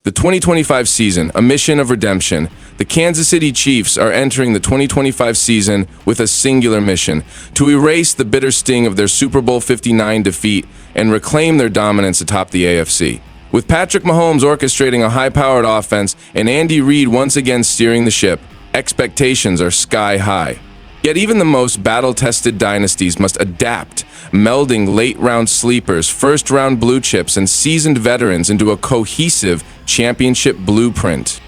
The 2025 season, a mission of redemption. The Kansas City Chiefs are entering the 2025 season with a singular mission: to erase the bitter sting of their Super Bowl 59 defeat and reclaim their dominance atop the AFC. With Patrick Mahomes orchestrating a high-powered offense and Andy Reid once again steering the ship, expectations are sky high. Yet even the most battle-tested dynasties must adapt, melding late-round sleepers, first-round blue chips, and seasoned veterans into a cohesive championship blueprint.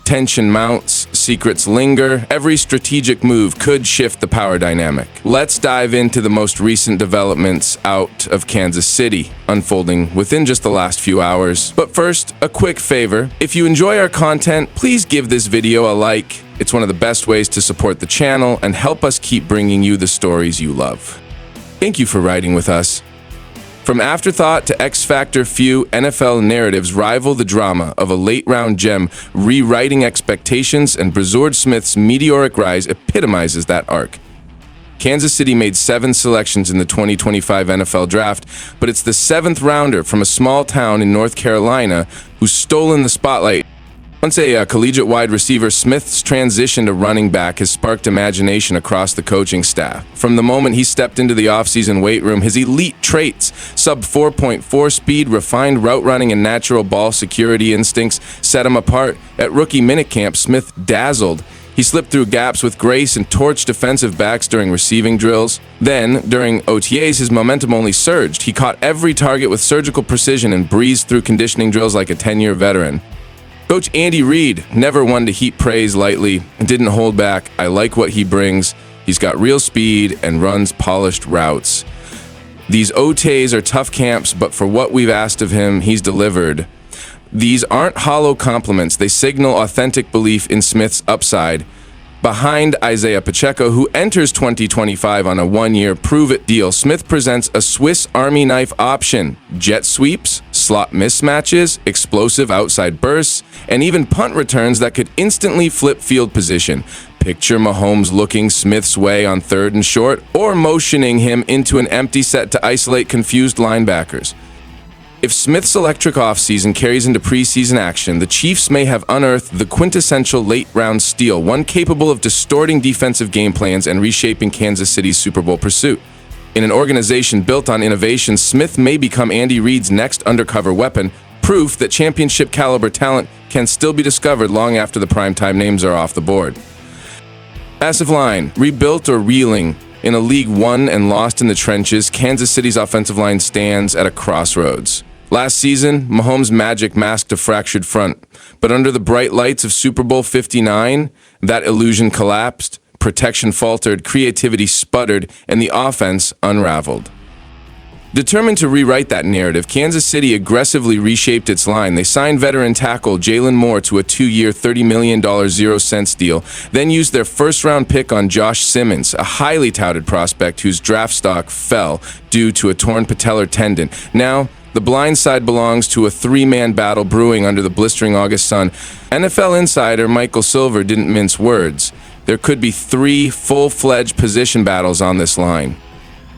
Tension mounts, secrets linger, every strategic move could shift the power dynamic. Let's dive into the most recent developments out of Kansas City, unfolding within just the last few hours. But first, a quick favor. If you enjoy our content, please give this video a like. It's one of the best ways to support the channel and help us keep bringing you the stories you love. Thank you for riding with us. From afterthought to X-Factor, few NFL narratives rival the drama of a late-round gem rewriting expectations, and Brazard Smith's meteoric rise epitomizes that arc. Kansas City made 7 selections in the 2025 NFL Draft, but it's the 7th rounder from a small town in North Carolina who's stolen the spotlight. Once a collegiate wide receiver, Smith's transition to running back has sparked imagination across the coaching staff. From the moment he stepped into the offseason weight room, his elite traits, sub 4.4 speed, refined route running, and natural ball security instincts set him apart. At rookie minicamp, Smith dazzled. He slipped through gaps with grace and torched defensive backs during receiving drills. Then, during OTAs, his momentum only surged. He caught every target with surgical precision and breezed through conditioning drills like a 10-year veteran. Coach Andy Reid, never one to heap praise lightly, and didn't hold back. I like what he brings. He's got real speed and runs polished routes. These OTAs are tough camps, but for what we've asked of him, he's delivered. These aren't hollow compliments. They signal authentic belief in Smith's upside. Behind Isaiah Pacheco, who enters 2025 on a 1-year prove-it deal, Smith presents a Swiss Army knife option: jet sweeps, slot mismatches, explosive outside bursts, and even punt returns that could instantly flip field position. Picture Mahomes looking Smith's way on 3rd and short, or motioning him into an empty set to isolate confused linebackers. If Smith's electric offseason carries into preseason action, the Chiefs may have unearthed the quintessential late-round steal, one capable of distorting defensive game plans and reshaping Kansas City's Super Bowl pursuit. In an organization built on innovation, Smith may become Andy Reid's next undercover weapon, proof that championship-caliber talent can still be discovered long after the primetime names are off the board. Offensive line, rebuilt or reeling. In a league won and lost in the trenches, Kansas City's offensive line stands at a crossroads. Last season, Mahomes' magic masked a fractured front, but under the bright lights of Super Bowl 59, that illusion collapsed, protection faltered, creativity sputtered, and the offense unraveled. Determined to rewrite that narrative, Kansas City aggressively reshaped its line. They signed veteran tackle Jaylen Moore to a 2-year, $30 million 0-cents deal, then used their first-round pick on Josh Simmons, a highly touted prospect whose draft stock fell due to a torn patellar tendon. Now, the blind side belongs to a 3-man battle brewing under the blistering August sun. NFL insider Michael Silver didn't mince words. There could be 3 full-fledged position battles on this line.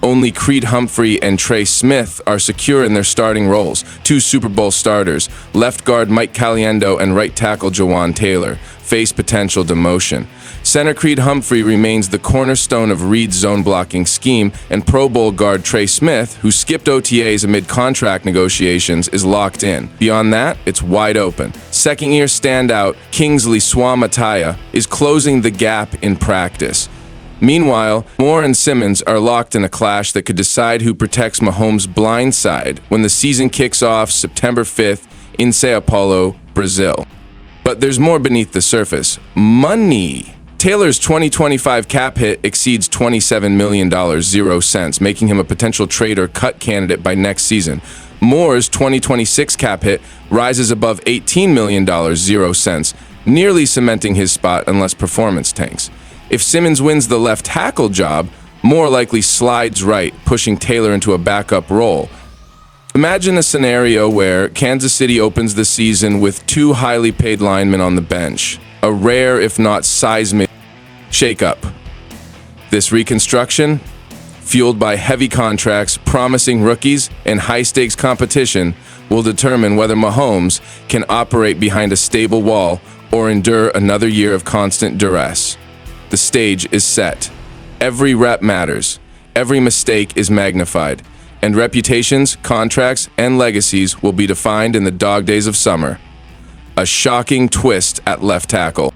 Only Creed Humphrey and Trey Smith are secure in their starting roles, 2 Super Bowl starters. Left guard Mike Caliendo and right tackle Jawan Taylor face potential demotion. Center Creed Humphrey remains the cornerstone of Reid's zone-blocking scheme, and Pro Bowl guard Trey Smith, who skipped OTAs amid contract negotiations, is locked in. Beyond that, it's wide open. Second-year standout Kingsley Suamataia is closing the gap in practice. Meanwhile, Moore and Simmons are locked in a clash that could decide who protects Mahomes' blind side when the season kicks off September 5th in Sao Paulo, Brazil. But there's more beneath the surface. Money. Taylor's 2025 cap hit exceeds $27 million, 0 cents, making him a potential trade or cut candidate by next season. Moore's 2026 cap hit rises above $18 million, 0 cents, nearly cementing his spot unless performance tanks. If Simmons wins the left tackle job, Moore likely slides right, pushing Taylor into a backup role. Imagine a scenario where Kansas City opens the season with 2 highly paid linemen on the bench, a rare if not seismic shakeup. This reconstruction, fueled by heavy contracts, promising rookies, and high-stakes competition, will determine whether Mahomes can operate behind a stable wall or endure another year of constant duress. The stage is set. Every rep matters. Every mistake is magnified. And reputations, contracts, and legacies will be defined in the dog days of summer. A shocking twist at left tackle.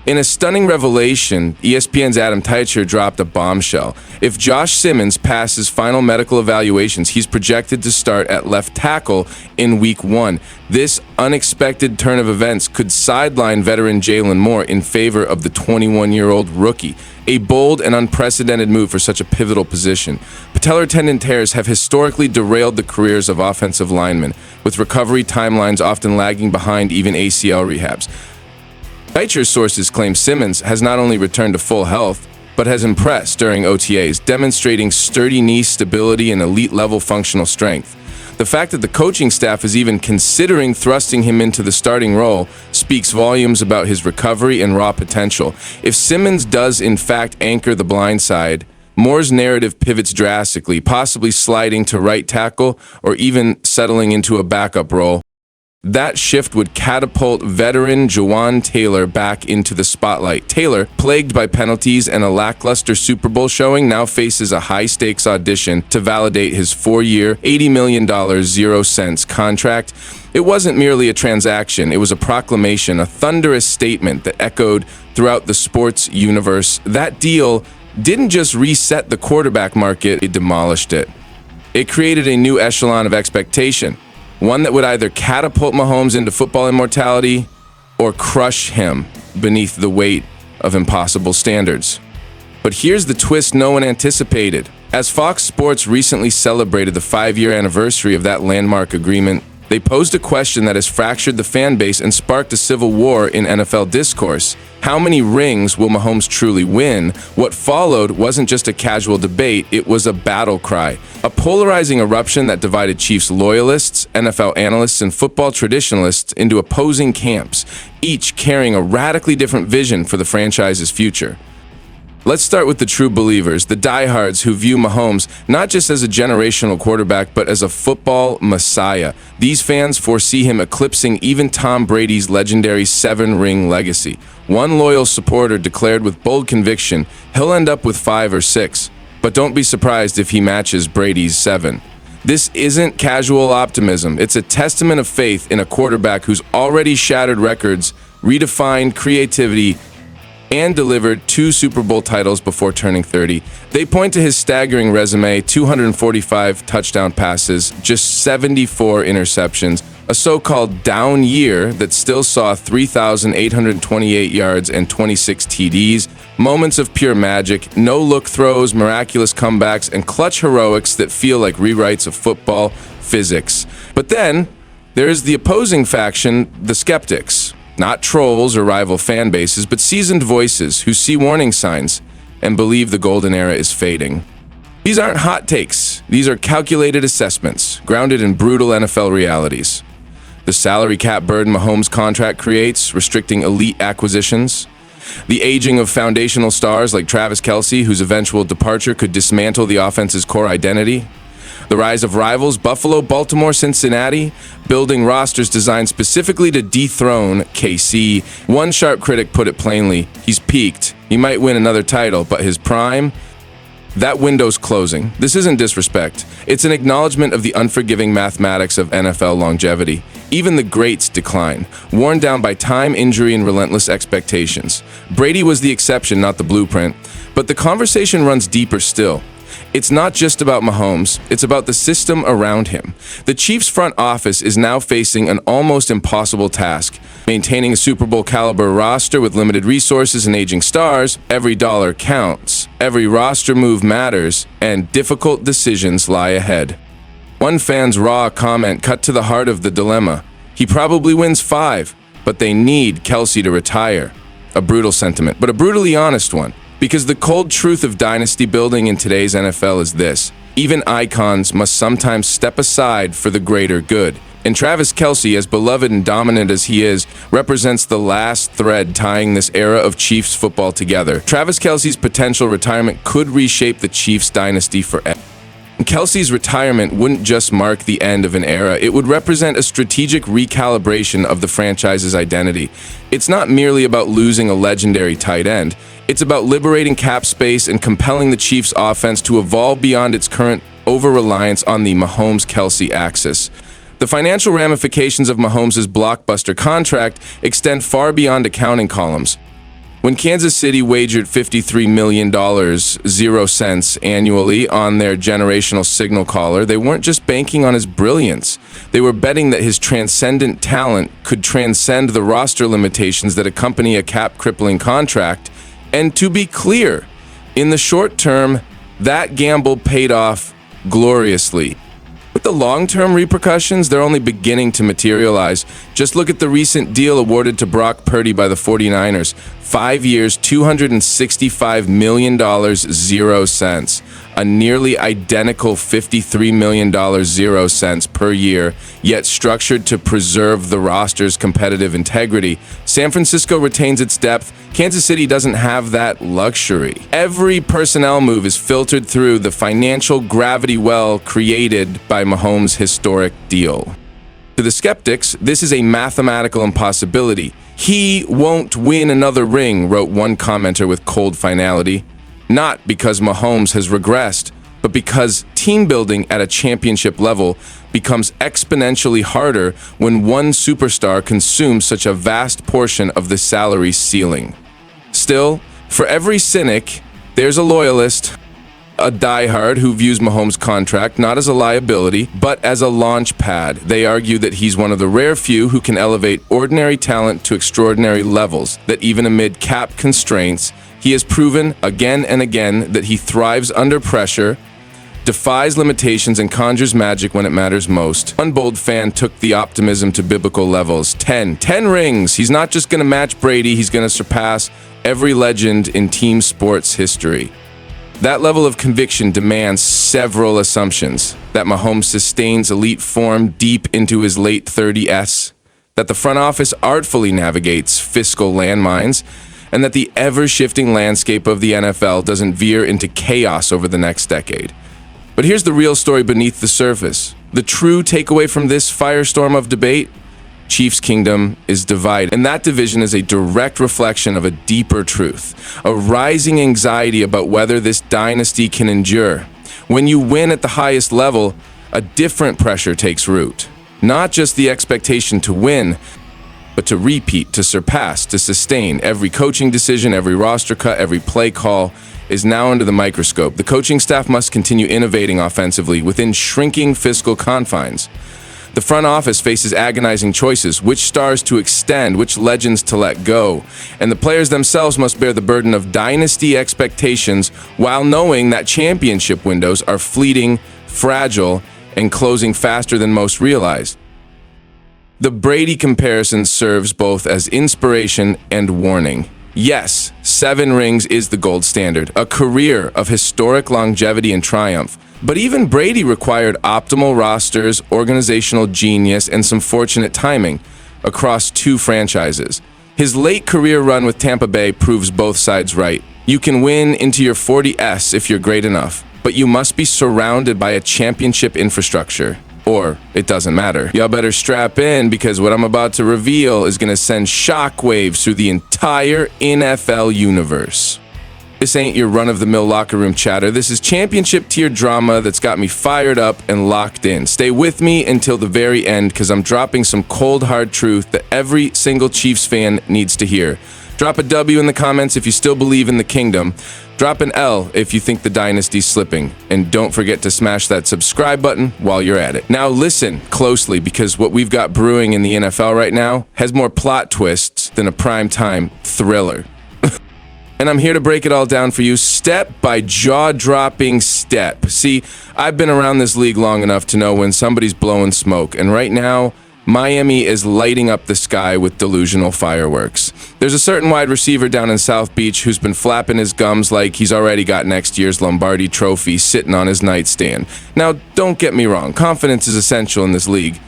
In a stunning revelation, ESPN's Adam Teicher dropped a bombshell. If Josh Simmons passes final medical evaluations, he's projected to start at left tackle in Week 1. This unexpected turn of events could sideline veteran Jaylen Moore in favor of the 21-year-old rookie. A bold and unprecedented move for such a pivotal position. Patellar tendon tears have historically derailed the careers of offensive linemen, with recovery timelines often lagging behind even ACL rehabs. Teicher's sources claim Simmons has not only returned to full health, but has impressed during OTAs, demonstrating sturdy knee stability and elite-level functional strength. The fact that the coaching staff is even considering thrusting him into the starting role speaks volumes about his recovery and raw potential. If Simmons does in fact anchor the blind side, Moore's narrative pivots drastically, possibly sliding to right tackle or even settling into a backup role. That shift would catapult veteran Jawan Taylor back into the spotlight. Taylor, plagued by penalties and a lackluster Super Bowl showing, now faces a high-stakes audition to validate his 4-year, $80 million, 0 cents contract. It wasn't merely a transaction, it was a proclamation, a thunderous statement that echoed throughout the sports universe. That deal didn't just reset the quarterback market, it demolished it. It created a new echelon of expectation. One that would either catapult Mahomes into football immortality or crush him beneath the weight of impossible standards. But here's the twist no one anticipated. As Fox Sports recently celebrated the 5-year anniversary of that landmark agreement, they posed a question that has fractured the fan base and sparked a civil war in NFL discourse. How many rings will Mahomes truly win? What followed wasn't just a casual debate, it was a battle cry. A polarizing eruption that divided Chiefs loyalists, NFL analysts, and football traditionalists into opposing camps, each carrying a radically different vision for the franchise's future. Let's start with the true believers, the diehards who view Mahomes not just as a generational quarterback, but as a football messiah. These fans foresee him eclipsing even Tom Brady's legendary 7-ring legacy. One loyal supporter declared with bold conviction, he'll end up with 5 or 6, but don't be surprised if he matches Brady's 7. This isn't casual optimism. It's a testament of faith in a quarterback who's already shattered records, redefined creativity, and delivered 2 Super Bowl titles before turning 30. They point to his staggering resume, 245 touchdown passes, just 74 interceptions, a so-called down year that still saw 3,828 yards and 26 TDs, moments of pure magic, no-look throws, miraculous comebacks, and clutch heroics that feel like rewrites of football physics. But then, there's the opposing faction, the skeptics. Not trolls or rival fan bases, but seasoned voices who see warning signs and believe the golden era is fading. These aren't hot takes. These are calculated assessments, grounded in brutal NFL realities. The salary cap burden Mahomes' contract creates, restricting elite acquisitions. The aging of foundational stars like Travis Kelce, whose eventual departure could dismantle the offense's core identity. The rise of rivals, Buffalo, Baltimore, Cincinnati, building rosters designed specifically to dethrone KC. One sharp critic put it plainly, he's peaked. He might win another title, but his prime? That window's closing. This isn't disrespect. It's an acknowledgement of the unforgiving mathematics of NFL longevity. Even the greats decline, worn down by time, injury, and relentless expectations. Brady was the exception, not the blueprint. But the conversation runs deeper still. It's not just about Mahomes, it's about the system around him. The Chiefs' front office is now facing an almost impossible task. Maintaining a Super Bowl caliber roster with limited resources and aging stars, every dollar counts, every roster move matters, and difficult decisions lie ahead. One fan's raw comment cut to the heart of the dilemma. He probably wins 5, but they need Kelce to retire. A brutal sentiment, but a brutally honest one. Because the cold truth of dynasty building in today's NFL is this: even icons must sometimes step aside for the greater good. And Travis Kelce, as beloved and dominant as he is, represents the last thread tying this era of Chiefs football together. Travis Kelce's potential retirement could reshape the Chiefs dynasty forever. Kelce's retirement wouldn't just mark the end of an era, it would represent a strategic recalibration of the franchise's identity. It's not merely about losing a legendary tight end, it's about liberating cap space and compelling the Chiefs' offense to evolve beyond its current over-reliance on the Mahomes-Kelce axis. The financial ramifications of Mahomes' blockbuster contract extend far beyond accounting columns. When Kansas City wagered $53 million, 0 cents annually on their generational signal caller, they weren't just banking on his brilliance. They were betting that his transcendent talent could transcend the roster limitations that accompany a cap-crippling contract. And to be clear, in the short term, that gamble paid off gloriously. With the long-term repercussions, they're only beginning to materialize. Just look at the recent deal awarded to Brock Purdy by the 49ers. 5 years, $265 million, 0 cents. A nearly identical $53 million, 0 cents per year, yet structured to preserve the roster's competitive integrity. San Francisco retains its depth. Kansas City doesn't have that luxury. Every personnel move is filtered through the financial gravity well created by Mahomes' historic deal. To the skeptics, this is a mathematical impossibility. He won't win another ring, wrote one commenter with cold finality. Not because Mahomes has regressed, but because team building at a championship level becomes exponentially harder when one superstar consumes such a vast portion of the salary ceiling. Still, for every cynic, there's a loyalist, a diehard who views Mahomes' contract not as a liability, but as a launch pad. They argue that he's one of the rare few who can elevate ordinary talent to extraordinary levels, that even amid cap constraints, he has proven again and again that he thrives under pressure, defies limitations, and conjures magic when it matters most. One bold fan took the optimism to biblical levels. 10 rings. He's not just going to match Brady, he's going to surpass every legend in team sports history. That level of conviction demands several assumptions. That Mahomes sustains elite form deep into his late 30s, that the front office artfully navigates fiscal landmines, and that the ever-shifting landscape of the NFL doesn't veer into chaos over the next decade. But here's the real story beneath the surface. The true takeaway from this firestorm of debate: Chiefs Kingdom is divided, and that division is a direct reflection of a deeper truth, a rising anxiety about whether this dynasty can endure. When you win at the highest level, a different pressure takes root. Not just the expectation to win, but to repeat, to surpass, to sustain. Every coaching decision, every roster cut, every play call is now under the microscope. The coaching staff must continue innovating offensively within shrinking fiscal confines. The front office faces agonizing choices: which stars to extend, which legends to let go. And the players themselves must bear the burden of dynasty expectations while knowing that championship windows are fleeting, fragile, and closing faster than most realize. The Brady comparison serves both as inspiration and warning. Yes, 7 rings is the gold standard, a career of historic longevity and triumph. But even Brady required optimal rosters, organizational genius, and some fortunate timing across 2 franchises. His late career run with Tampa Bay proves both sides right. You can win into your 40s if you're great enough, but you must be surrounded by a championship infrastructure. Or it doesn't matter. Y'all better strap in, because what I'm about to reveal is going to send shockwaves through the entire NFL universe. This ain't your run-of-the-mill locker room chatter. This is championship-tier drama that's got me fired up and locked in. Stay with me until the very end, because I'm dropping some cold, hard truth that every single Chiefs fan needs to hear. Drop a W in the comments if you still believe in the kingdom. Drop an L if you think the dynasty's slipping. And don't forget to smash that subscribe button while you're at it. Now listen closely, because what we've got brewing in the NFL right now has more plot twists than a primetime thriller. And I'm here to break it all down for you, step by jaw-dropping step. See, I've been around this league long enough to know when somebody's blowing smoke, and right now, Miami is lighting up the sky with delusional fireworks. There's a certain wide receiver down in South Beach who's been flapping his gums like he's already got next year's Lombardi trophy sitting on his nightstand. Now, don't get me wrong, confidence is essential in this league.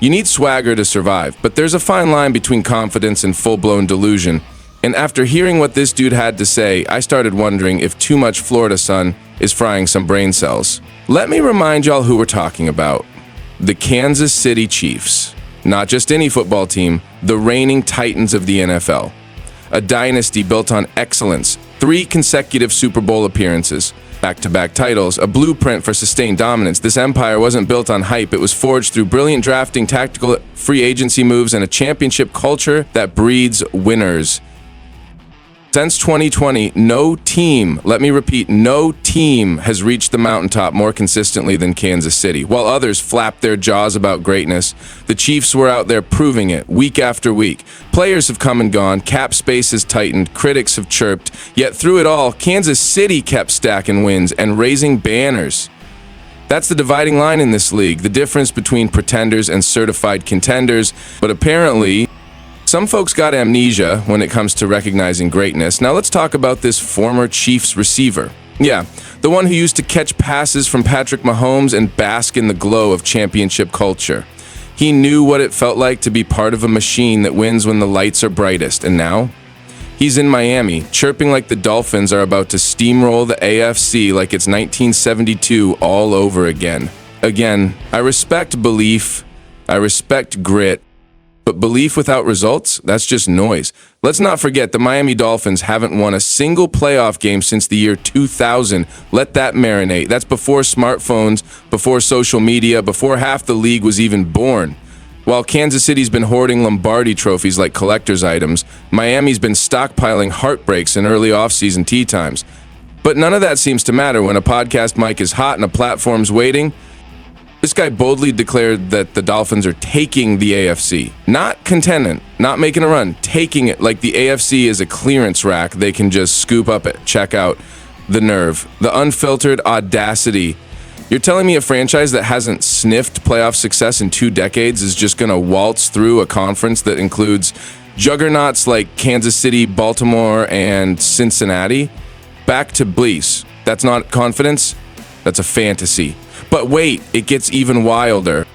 You need swagger to survive, but there's a fine line between confidence and full-blown delusion. And after hearing what this dude had to say, I started wondering if too much Florida sun is frying some brain cells. Let me remind y'all who we're talking about. The Kansas City Chiefs. Not just any football team, the reigning titans of the NFL. A dynasty built on excellence, 3 consecutive Super Bowl appearances, back-to-back titles, a blueprint for sustained dominance. This empire wasn't built on hype. It was forged through brilliant drafting, tactical free agency moves, and a championship culture that breeds winners. Since 2020, no team, let me repeat, no team has reached the mountaintop more consistently than Kansas City. While others flapped their jaws about greatness, the Chiefs were out there proving it week after week. Players have come and gone, cap space has tightened, critics have chirped, yet through it all, Kansas City kept stacking wins and raising banners. That's the dividing line in this league, the difference between pretenders and certified contenders. But apparently, some folks got amnesia when it comes to recognizing greatness. Now let's talk about this former Chiefs receiver. Yeah, the one who used to catch passes from Patrick Mahomes and bask in the glow of championship culture. He knew what it felt like to be part of a machine that wins when the lights are brightest. And now, he's in Miami, chirping like the Dolphins are about to steamroll the AFC like it's 1972 all over again. Again, I respect belief, I respect grit, but belief without results, that's just noise. Let's not forget the Miami Dolphins haven't won a single playoff game since the year 2000. Let that marinate. That's before smartphones, before social media, before half the league was even born. While Kansas City's been hoarding Lombardi trophies like collector's items, Miami's been stockpiling heartbreaks in early offseason tea times. But none of that seems to matter when a podcast mic is hot and a platform's waiting. This guy boldly declared that the Dolphins are taking the AFC. Not contending, not making a run, taking it like the AFC is a clearance rack they can just scoop up it. Check out the nerve, the unfiltered audacity. You're telling me a franchise that hasn't sniffed playoff success in 2 decades is just going to waltz through a conference that includes juggernauts like Kansas City, Baltimore, and Cincinnati? Back to Bris. That's not confidence, that's a fantasy. But wait, it gets even wilder.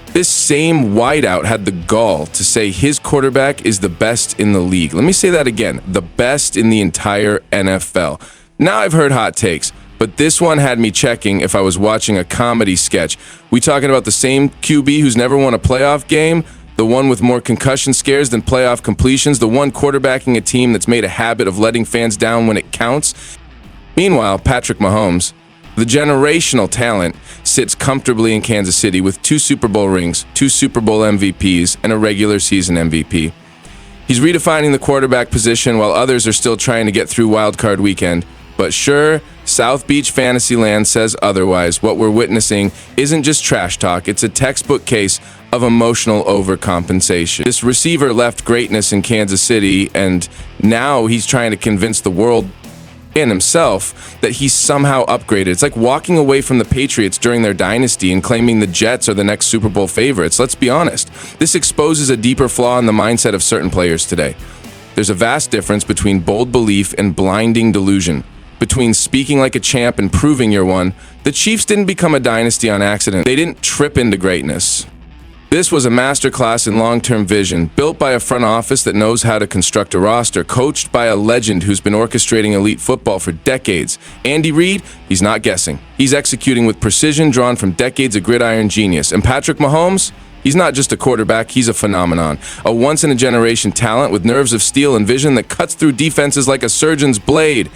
This same wideout had the gall to say his quarterback is the best in the league. Let me say that again, the best in the entire NFL. Now I've heard hot takes, but this one had me checking if I was watching a comedy sketch. We talking about the same QB who's never won a playoff game? The one with more concussion scares than playoff completions? The one quarterbacking a team that's made a habit of letting fans down when it counts? Meanwhile, Patrick Mahomes, the generational talent, sits comfortably in Kansas City with 2 Super Bowl rings, 2 Super Bowl MVPs, and a regular season MVP. He's redefining the quarterback position while others are still trying to get through Wild Card Weekend. But sure, South Beach Fantasyland says otherwise. What we're witnessing isn't just trash talk, it's a textbook case of emotional overcompensation. This receiver left greatness in Kansas City, and now he's trying to convince the world and himself that he's somehow upgraded. It's like walking away from the Patriots during their dynasty and claiming the Jets are the next Super Bowl favorites. Let's be honest. This exposes a deeper flaw in the mindset of certain players today. There's a vast difference between bold belief and blinding delusion. Between speaking like a champ and proving you're one. The Chiefs didn't become a dynasty on accident. They didn't trip into greatness. This was a masterclass in long-term vision, built by a front office that knows how to construct a roster, coached by a legend who's been orchestrating elite football for decades. Andy Reid, he's not guessing. He's executing with precision drawn from decades of gridiron genius. And Patrick Mahomes, he's not just a quarterback, he's a phenomenon. A once-in-a-generation talent with nerves of steel and vision that cuts through defenses like a surgeon's blade.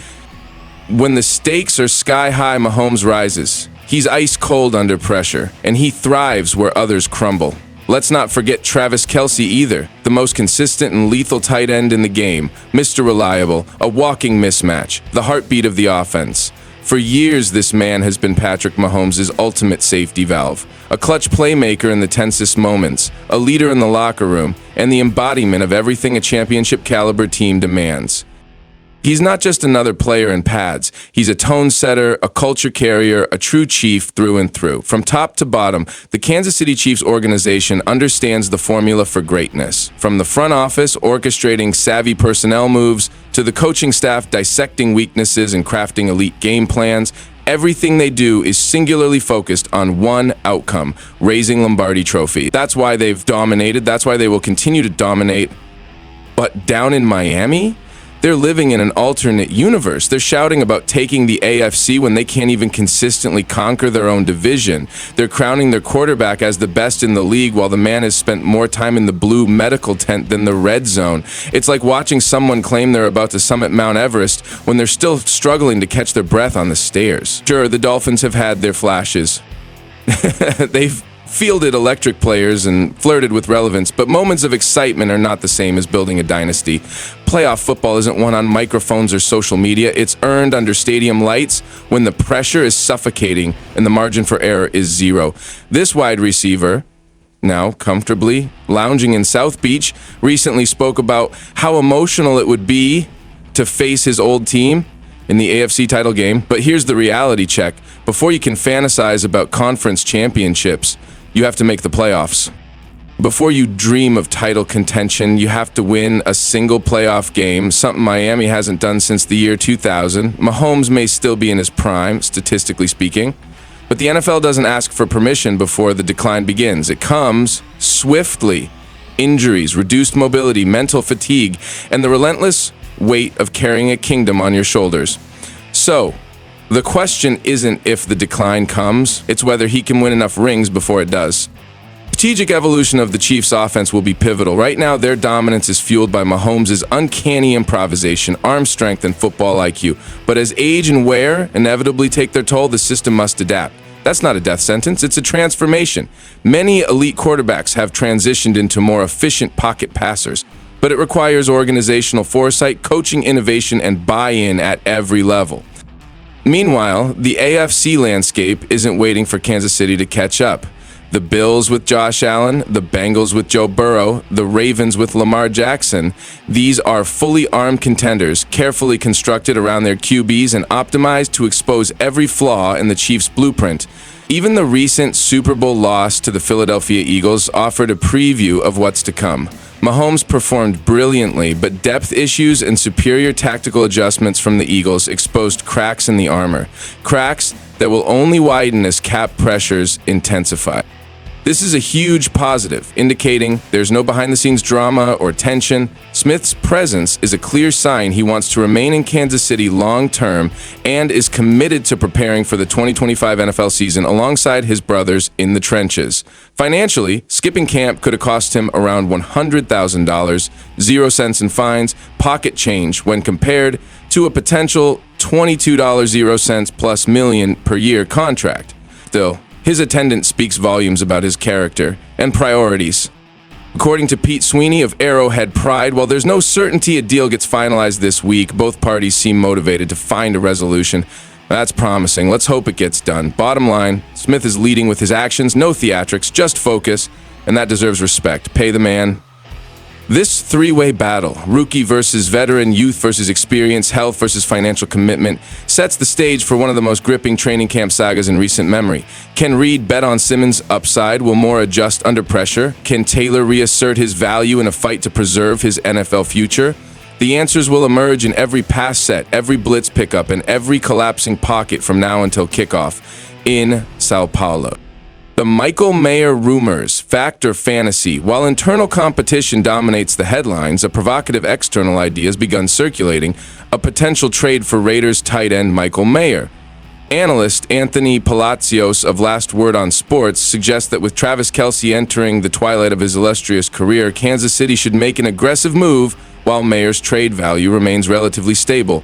When the stakes are sky-high, Mahomes rises. He's ice-cold under pressure, and he thrives where others crumble. Let's not forget Travis Kelce either, the most consistent and lethal tight end in the game, Mr. Reliable, a walking mismatch, the heartbeat of the offense. For years, this man has been Patrick Mahomes' ultimate safety valve, a clutch playmaker in the tensest moments, a leader in the locker room, and the embodiment of everything a championship-caliber team demands. He's not just another player in pads. He's a tone setter, a culture carrier, a true chief through and through. From top to bottom, the Kansas City Chiefs organization understands the formula for greatness. From the front office orchestrating savvy personnel moves to the coaching staff dissecting weaknesses and crafting elite game plans, everything they do is singularly focused on one outcome, raising Lombardi Trophy. That's why they've dominated. That's why they will continue to dominate. But down in Miami, They're living in an alternate universe. They're shouting about taking the AFC when they can't even consistently conquer their own division. They're crowning their quarterback as the best in the league while the man has spent more time in the blue medical tent than the red zone. It's like watching someone claim they're about to summit Mount Everest when they're still struggling to catch their breath on the stairs. Sure, the Dolphins have had their flashes. They've fielded electric players and flirted with relevance, but moments of excitement are not the same as building a dynasty. Playoff football isn't won on microphones or social media. It's earned under stadium lights when the pressure is suffocating and the margin for error is zero. This wide receiver, now comfortably lounging in South Beach, recently spoke about how emotional it would be to face his old team in the AFC title game. But here's the reality check. Before you can fantasize about conference championships, you have to make the playoffs. Before you dream of title contention, you have to win a single playoff game, something Miami hasn't done since the year 2000. Mahomes may still be in his prime, statistically speaking, but the NFL doesn't ask for permission before the decline begins. It comes swiftly. Injuries, reduced mobility, mental fatigue, and the relentless weight of carrying a kingdom on your shoulders. So, the question isn't if the decline comes, it's whether he can win enough rings before it does. Strategic evolution of the Chiefs' offense will be pivotal. Right now, their dominance is fueled by Mahomes' uncanny improvisation, arm strength, and football IQ. But as age and wear inevitably take their toll, the system must adapt. That's not a death sentence, it's a transformation. Many elite quarterbacks have transitioned into more efficient pocket passers, but it requires organizational foresight, coaching innovation, and buy-in at every level. Meanwhile, the AFC landscape isn't waiting for Kansas City to catch up. The Bills with Josh Allen, the Bengals with Joe Burrow, the Ravens with Lamar Jackson, these are fully armed contenders, carefully constructed around their QBs and optimized to expose every flaw in the Chiefs' blueprint. Even the recent Super Bowl loss to the Philadelphia Eagles offered a preview of what's to come. Mahomes performed brilliantly, but depth issues and superior tactical adjustments from the Eagles exposed cracks in the armor. Cracks that will only widen as cap pressures intensify. This is a huge positive, indicating there's no behind-the-scenes drama or tension. Smith's presence is a clear sign he wants to remain in Kansas City long-term and is committed to preparing for the 2025 NFL season alongside his brothers in the trenches. Financially, skipping camp could have cost him around $100,000, 0 cents in fines, pocket change when compared to a potential $22.00 plus million per year contract. Still, his attendance speaks volumes about his character and priorities. According to Pete Sweeney of Arrowhead Pride, while there's no certainty a deal gets finalized this week, both parties seem motivated to find a resolution. That's promising. Let's hope it gets done. Bottom line, Smith is leading with his actions, no theatrics, just focus, and that deserves respect. Pay the man. This three-way battle, rookie versus veteran, youth versus experience, health versus financial commitment, sets the stage for one of the most gripping training camp sagas in recent memory. Can Reid bet on Simmons' upside? Will Moore adjust under pressure? Can Taylor reassert his value in a fight to preserve his NFL future? The answers will emerge in every pass set, every blitz pickup, and every collapsing pocket from now until kickoff in Sao Paulo. The Michael Mayer rumors, fact or fantasy? While internal competition dominates the headlines, a provocative external idea has begun circulating, a potential trade for Raiders tight end Michael Mayer. Analyst Anthony Palacios of Last Word on Sports suggests that with Travis Kelce entering the twilight of his illustrious career, Kansas City should make an aggressive move while Mayer's trade value remains relatively stable.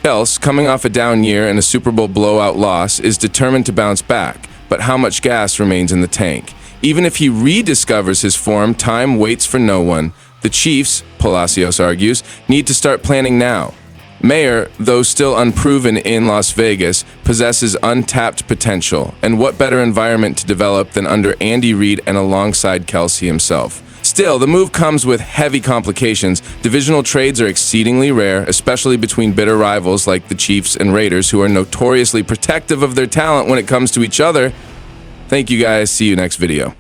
Kelce, coming off a down year and a Super Bowl blowout loss, is determined to bounce back. But how much gas remains in the tank? Even if he rediscovers his form, time waits for no one. The Chiefs, Palacios argues, need to start planning now. Mayer, though still unproven in Las Vegas, possesses untapped potential. And what better environment to develop than under Andy Reid and alongside Kelce himself? Still, the move comes with heavy complications. Divisional trades are exceedingly rare, especially between bitter rivals like the Chiefs and Raiders, who are notoriously protective of their talent when it comes to each other. Thank you guys. See you next video.